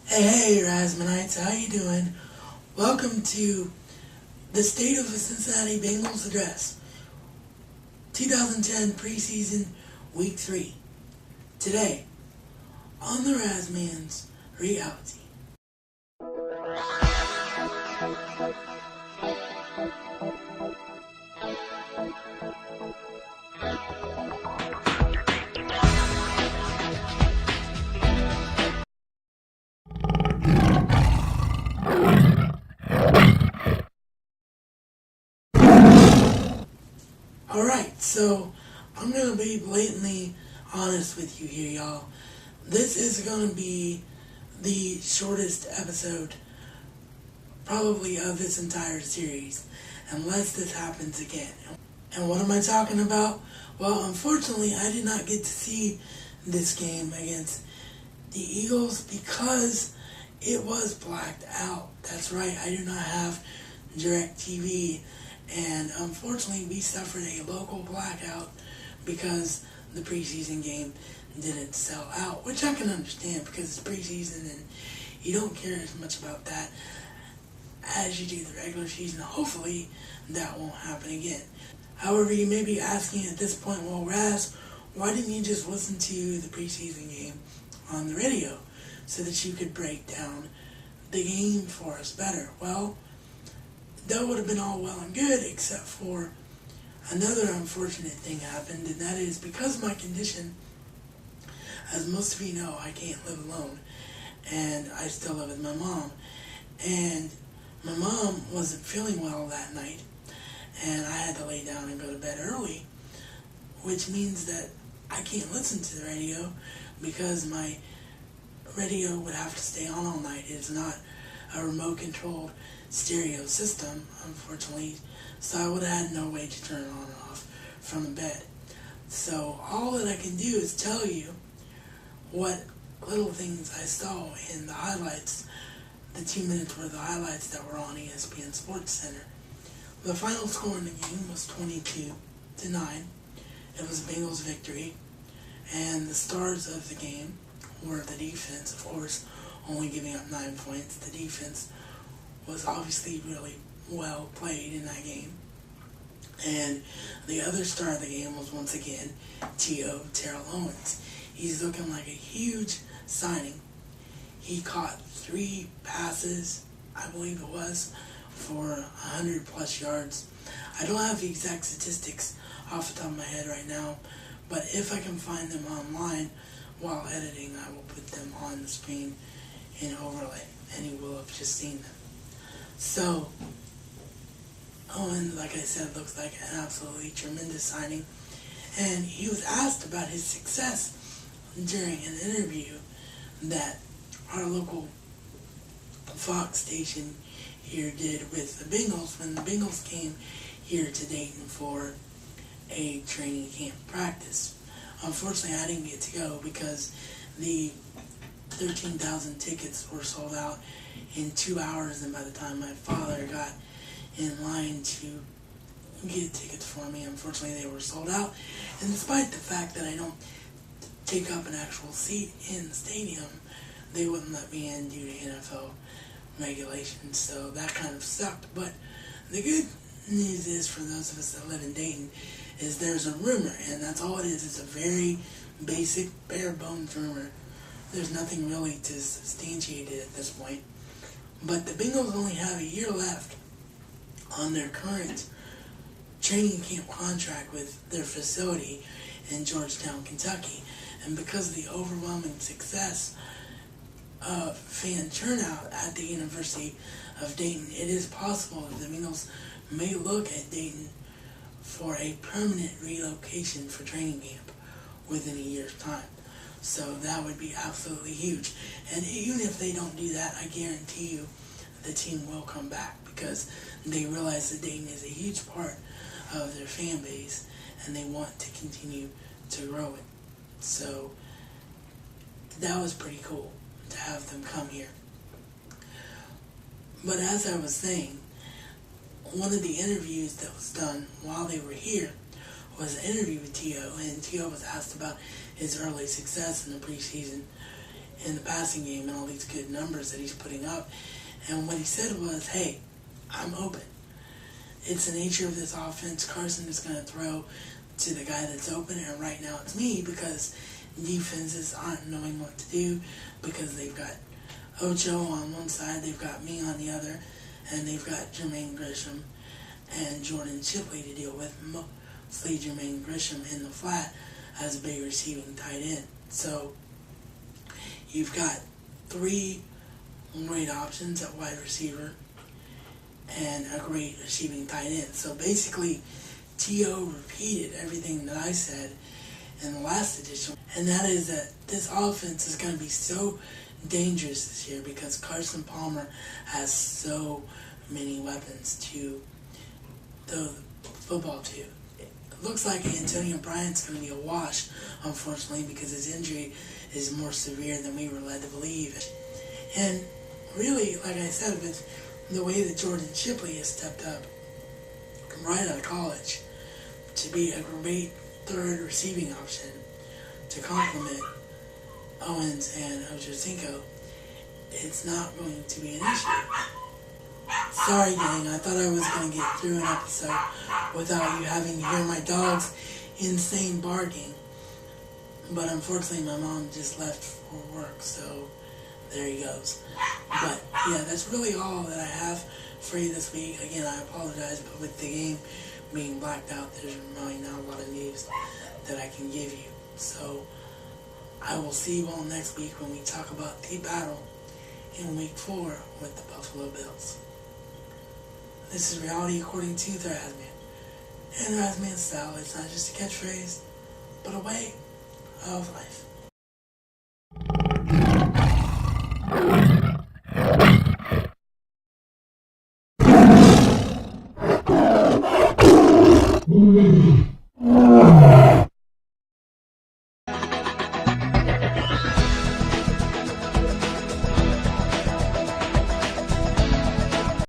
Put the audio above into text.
Hey, Rasmanites, how you doing? Welcome to the State of the Cincinnati Bengals Address, 2010 Preseason Week 3. Today, on the Rasman's Reality. Alright, so I'm going to be blatantly honest with you here, y'all. This is going to be the shortest episode probably of this entire series, unless this happens again. And what am I talking about? Well, unfortunately, I did not get to see this game against the Eagles because it was blacked out. That's right, I do not have DirecTV, and unfortunately we suffered a local blackout because the preseason game didn't sell out, which I can understand because it's preseason and you don't care as much about that as you do the regular season. Hopefully that won't happen again. However, you may be asking at this point, well, Raz, why didn't you just listen to the preseason game on the radio so that you could break down the game for us better? Well, that would have been all well and good, except for another unfortunate thing happened, and that is because of my condition. As most of you know, I can't live alone, and I still live with my mom. And my mom wasn't feeling well that night, and I had to lay down and go to bed early, which means that I can't listen to the radio because my radio would have to stay on all night. It's not a remote-controlled stereo system, unfortunately, so I would have had no way to turn it on and off from the bed. So all that I can do is tell you what little things I saw in the highlights, the 2 minutes worth of highlights that were on ESPN Sports Center. The final score in the game was 22-9. It was a Bengals victory, and the stars of the game were the defense, of course, only giving up 9 points. The defense was obviously really well played in that game. And the other star of the game was once again Terrell Owens. He's looking like a huge signing. He caught 3 passes, I believe it was, for 100 plus yards. I don't have the exact statistics off the top of my head right now, but if I can find them online while editing, I will put them on the screen in overlay, and you will have just seen them. So, Owen, like I said, looks like an absolutely tremendous signing, and he was asked about his success during an interview that our local Fox station here did with the Bengals when the Bengals came here to Dayton for a training camp practice. Unfortunately, I didn't get to go because the 13,000 tickets were sold out in 2 hours, and by the time my father got in line to get tickets for me, unfortunately they were sold out. And despite the fact that I don't take up an actual seat in the stadium, they wouldn't let me in due to NFL regulations, so that kind of sucked. But the good news is, for those of us that live in Dayton, is there's a rumor, and that's all it is. It's a very basic, bare bones rumor. There's nothing really to substantiate it at this point. But the Bengals only have a year left on their current training camp contract with their facility in Georgetown, Kentucky. And because of the overwhelming success of fan turnout at the University of Dayton, it is possible that the Bengals may look at Dayton for a permanent relocation for training camp within a year's time. So that would be absolutely huge. And even if they don't do that, I guarantee you the team will come back because they realize that Dayton is a huge part of their fan base and they want to continue to grow it. So that was pretty cool to have them come here. But as I was saying, one of the interviews that was done while they were here was an interview with T.O., and T.O. was asked about his early success in the preseason, in the passing game and all these good numbers that he's putting up. And what he said was, hey, I'm open. It's the nature of this offense. Carson is going to throw to the guy that's open, and right now it's me because defenses aren't knowing what to do because they've got Ocho on one side, they've got me on the other, and they've got Jermaine Gresham and Jordan Shipley to deal with. Mostly Jermaine Gresham in the flat as a big receiving tight end. So you've got three great options at wide receiver and a great receiving tight end. So basically, T.O. repeated everything that I said in the last edition, and that is that this offense is going to be so dangerous this year because Carson Palmer has so many weapons to throw the football to. It looks like Antonio Bryant's going to be a wash, unfortunately, because his injury is more severe than we were led to believe. And really, like I said, with the way that Jordan Shipley has stepped up right out of college to be a great third receiving option to complement Owens and Ochocinco, it's not going to be an issue. Sorry, gang, I thought I was going to get through an episode without you having to hear my dog's insane barking. But unfortunately, my mom just left for work, so there he goes. But yeah, that's really all that I have for you this week. Again, I apologize, but with the game being blacked out, there's really not a lot of news that I can give you. So I will see you all next week when we talk about the battle in week 4 with the Buffalo Bills. This is Reality According to the Razman. And Razman style, it's not just a catchphrase, but a way of life. Mm-hmm.